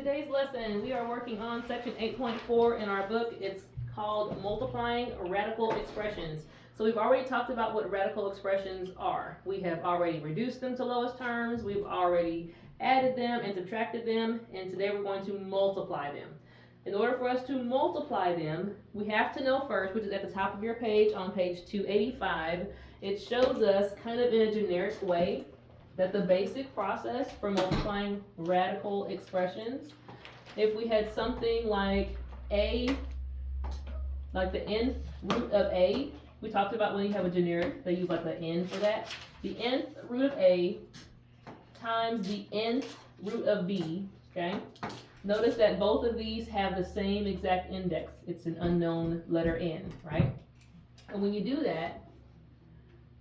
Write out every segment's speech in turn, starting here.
Today's lesson, we are working on section 8.4 in our book. It's called Multiplying Radical Expressions. So we've already talked about what radical expressions are. We have already reduced them to lowest terms, we've already added them and subtracted them, and today we're going to multiply them. In order for us to multiply them, we have to know first, which is at the top of your page on page 285, it shows us kind of in a generic way that the basic process for multiplying radical expressions, if we had something like a, like the nth root of a, we talked about when you have a generic, they use like the n for that. The nth root of a times the nth root of b, okay? Notice that both of these have the same exact index. It's an unknown letter n, right? And when you do that,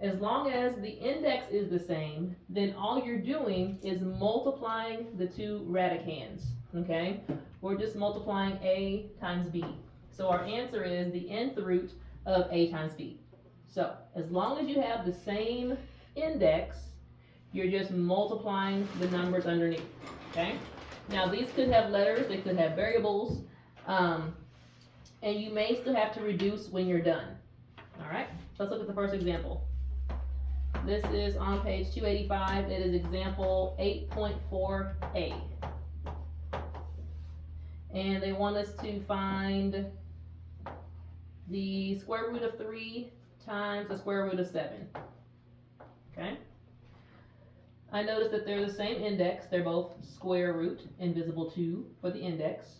as long as the index is the same, then all you're doing is multiplying the two radicands, okay? We're just multiplying a times b. So our answer is the nth root of a times b. So as long as you have the same index, you're just multiplying the numbers underneath, okay? Now these could have letters, they could have variables, and you may still have to reduce when you're done. All right, let's look at the first example. This is on page 285. It is example 8.4a. And they want us to find the square root of 3 times the square root of 7. Okay? I notice that they're the same index. They're both square root, invisible 2 for the index.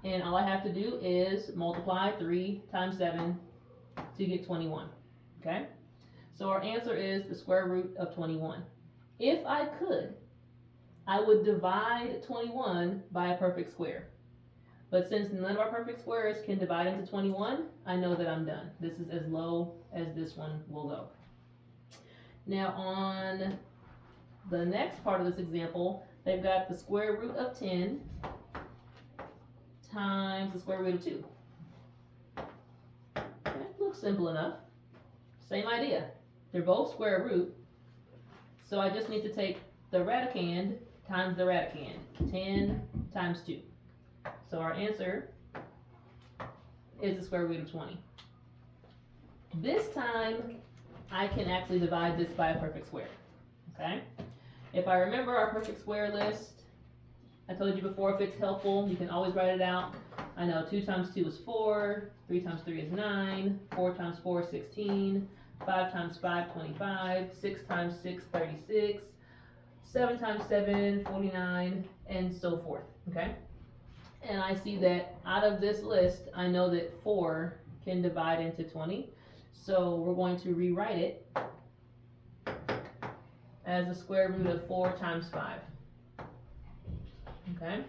And all I have to do is multiply 3 times 7 to get 21. Okay? So our answer is the square root of 21. If I could, I would divide 21 by a perfect square. But since none of our perfect squares can divide into 21, I know that I'm done. This is as low as this one will go. Now on the next part of this example, they've got the square root of 10 times the square root of 2. That looks simple enough. Same idea. They're both square root, so I just need to take the radicand times the radicand, 10 times 2. So our answer is the square root of 20. This time, I can actually divide this by a perfect square, okay? If I remember our perfect square list, I told you before, if it's helpful, you can always write it out. I know 2 times 2 is 4, 3 times 3 is 9, 4 times 4 is 16, 5 times 5, 25, 6 times 6, 36, 7 times 7, 49, and so forth, okay? And I see that out of this list, I know that 4 can divide into 20. So we're going to rewrite it as the square root of 4 times 5, okay?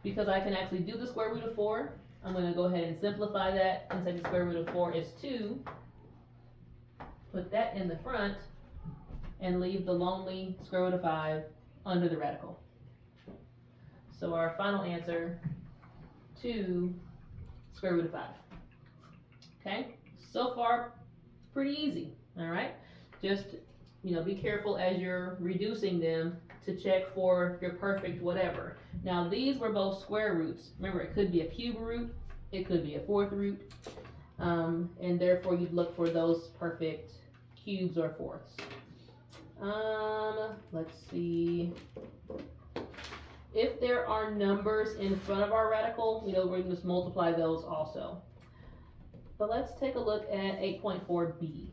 Because I can actually do the square root of 4, I'm going to go ahead and simplify that and say the square root of 4 is 2. Put that in the front and leave the lonely square root of 5 under the radical. So our final answer, 2 square root of 5. Okay, so far pretty easy. All right, just be careful as you're reducing them to check for your perfect whatever. Now these were both square roots. Remember, it could be a cube root, it could be a fourth root, and therefore you'd look for those perfect cubes or fourths. Let's see. If there are numbers in front of our radical, we're going to just multiply those also. But let's take a look at 8.4b.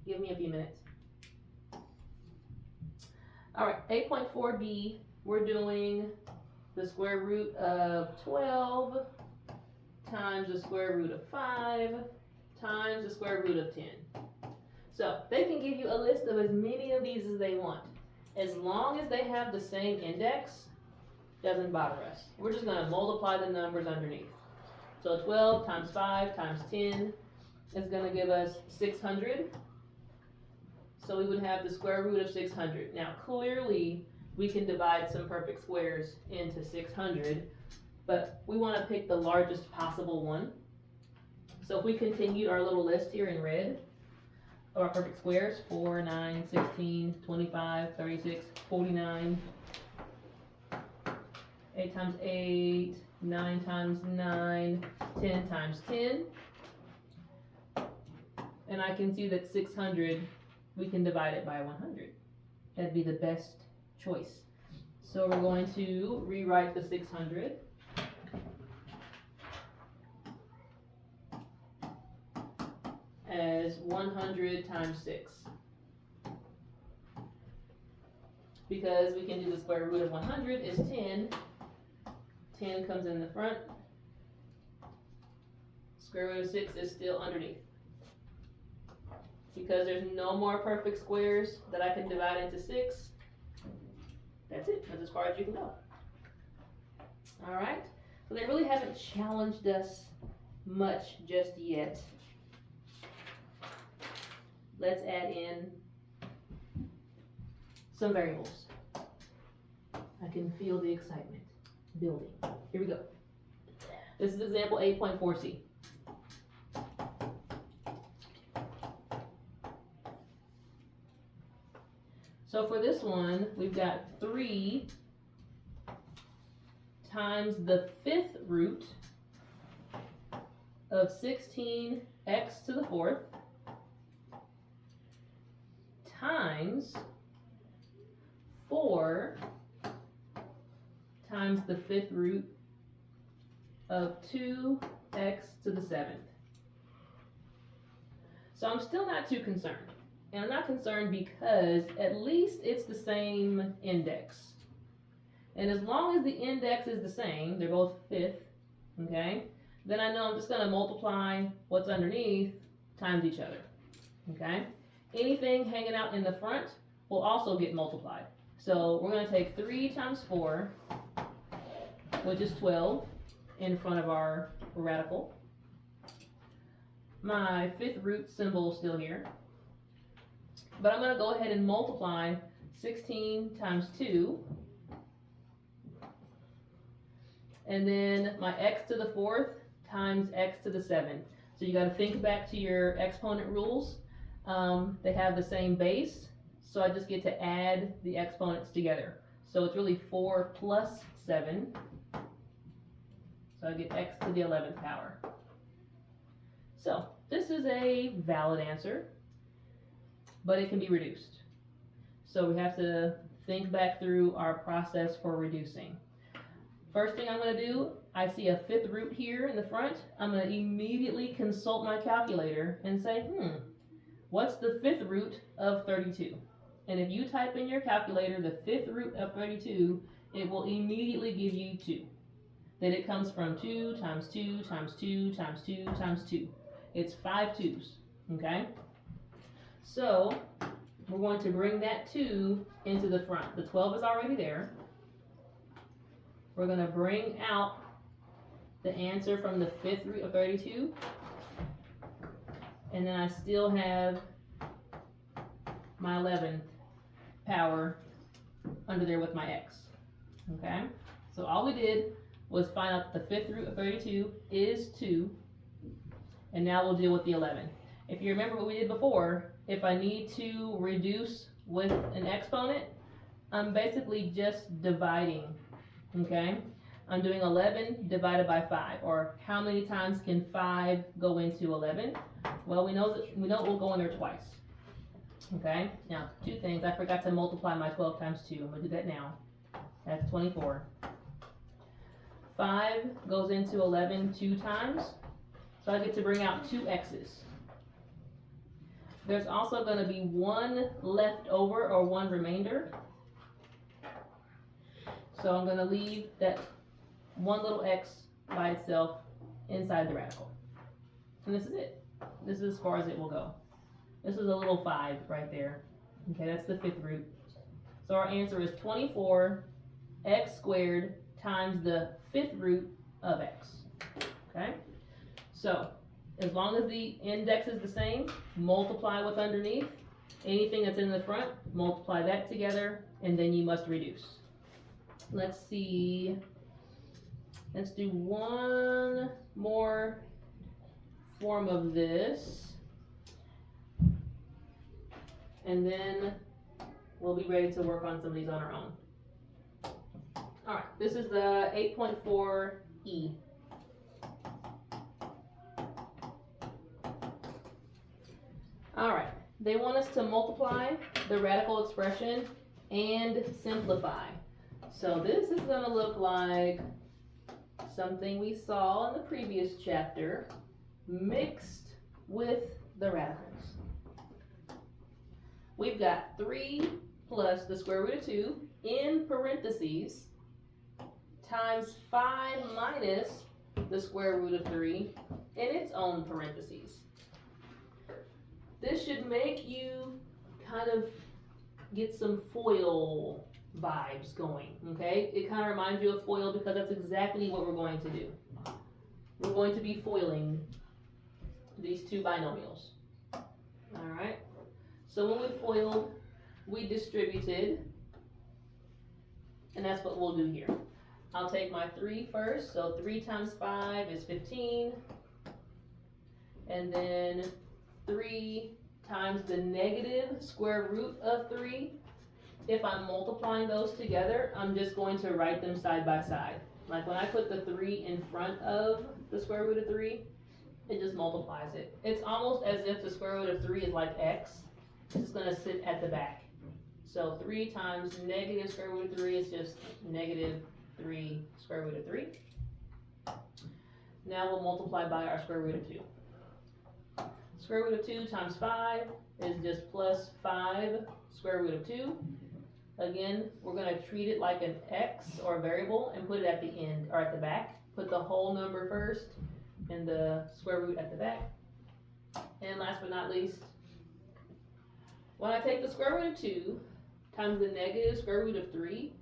Give me a few minutes. All right, 8.4b, we're doing the square root of 12 times the square root of 5 times the square root of 10. So they can give you a list of as many of these as they want. As long as they have the same index, doesn't bother us. We're just going to multiply the numbers underneath. So 12 times 5 times 10 is going to give us 600. So we would have the square root of 600. Now clearly we can divide some perfect squares into 600, but we want to pick the largest possible one. So if we continue our little list here in red of our perfect squares, 4, 9, 16, 25, 36, 49, 8 times 8, 9 times 9, 10 times 10. And I can see that 600, we can divide it by 100. That'd be the best choice. So we're going to rewrite the 600 as 100 times 6. Because we can do the square root of 100 is 10. 10 comes in the front. Square root of 6 is still underneath. Because there's no more perfect squares that I can divide into 6, that's it. That's as far as you can go. Alright, so they really haven't challenged us much just yet. Let's add in some variables. I can feel the excitement building. Here we go. This is example 8.4c. So for this one, we've got 3 times the 5th root of 16x to the 4th times 4 times the 5th root of 2x to the 7th. So I'm still not too concerned. And I'm not concerned because at least it's the same index. And as long as the index is the same, they're both 5th, okay, then I know I'm just going to multiply what's underneath times each other, okay? Anything hanging out in the front will also get multiplied. So we're going to take 3 times 4, which is 12, in front of our radical. My 5th root symbol is still here. But I'm going to go ahead and multiply 16 times 2. And then my x to the 4th times x to the 7th. So you got to think back to your exponent rules. They have the same base, so I just get to add the exponents together. So it's really 4 plus 7. So I get x to the 11th power. So this is a valid answer, but it can be reduced. So we have to think back through our process for reducing. First thing I'm going to do, I see a 5th root here in the front. I'm going to immediately consult my calculator and say, what's the 5th root of 32? And if you type in your calculator the 5th root of 32, it will immediately give you 2. Then it comes from 2 times 2 times 2 times 2 times 2. It's 5 2s, okay? So we're going to bring that 2 into the front. The 12 is already there. We're going to bring out the answer from the 5th root of 32. And then I still have my 11th power under there with my x. Okay? So all we did was find out the 5th root of 32 is 2. And now we'll deal with the 11. If you remember what we did before, if I need to reduce with an exponent, I'm basically just dividing, okay? I'm doing 11 divided by 5, or how many times can 5 go into 11? Well, we know it will go in there twice, okay? Now, 2 things. I forgot to multiply my 12 times 2. I'm going to do that now. That's 24. 5 goes into 11 2 times, so I get to bring out 2 x's. There's also going to be 1 left over, or 1 remainder. So I'm going to leave that 1 little x by itself inside the radical. And this is it. This is as far as it will go. This is a little 5 right there. Okay, that's the 5th root. So our answer is 24 x squared times the 5th root of x. Okay? So as long as the index is the same, multiply what's underneath. Anything that's in the front, multiply that together, and then you must reduce. Let's see. Let's do one more form of this. And then we'll be ready to work on some of these on our own. Alright, this is the 8.4e. Alright, they want us to multiply the radical expression and simplify. So this is going to look like something we saw in the previous chapter mixed with the radicals. We've got 3 plus the square root of 2 in parentheses times 5 minus the square root of 3 in its own parentheses. This should make you kind of get some FOIL vibes going, okay? It kind of reminds you of FOIL because that's exactly what we're going to do. We're going to be FOILing these two binomials. Alright? So when we FOILed, we distributed, and that's what we'll do here. I'll take my 3 first, so 3 times 5 is 15, and then 3 times the negative square root of 3. If I'm multiplying those together, I'm just going to write them side by side. Like when I put the 3 in front of the square root of 3, it just multiplies it. It's almost as if the square root of 3 is like x. It's just going to sit at the back. So 3 times negative square root of 3 is just negative 3 square root of 3. Now we'll multiply by our square root of 2. Square root of 2 times 5 is just plus 5 square root of 2. Again, we're going to treat it like an x or a variable and put it at the end or at the back. Put the whole number first and the square root at the back. And last but not least, when I take the square root of 2 times the negative square root of 3,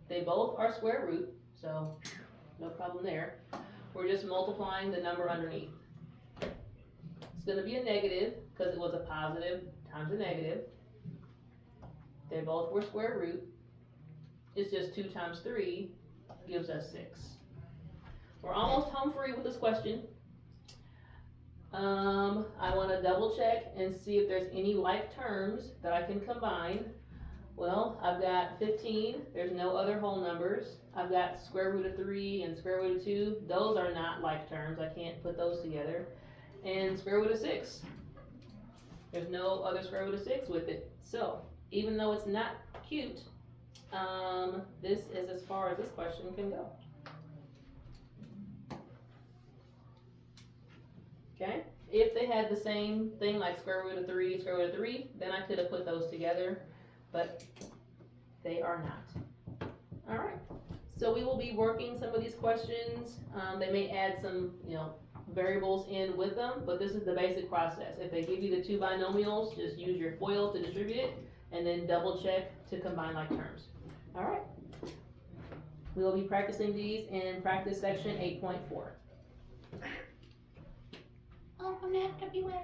they both are square root, so no problem there. We're just multiplying the number underneath. It's going to be a negative because it was a positive times a negative. They both were square root. It's just 2 times 3 gives us 6. We're almost home free with this question. I want to double check and see if there's any like terms that I can combine. Well, I've got 15. There's no other whole numbers. I've got square root of 3 and square root of 2. Those are not like terms. I can't put those together. And square root of 6. There's no other square root of 6 with it. So, even though it's not cute, this is as far as this question can go. Okay? If they had the same thing like square root of 3, square root of 3, then I could have put those together, but they are not. Alright, so we will be working some of these questions. They may add some, variables in with them, but this is the basic process. If they give you the 2 binomials, just use your FOIL to distribute it, and then double check to combine like terms. Alright, we will be practicing these in practice section 8.4. Oh, I'm gonna have to be wearing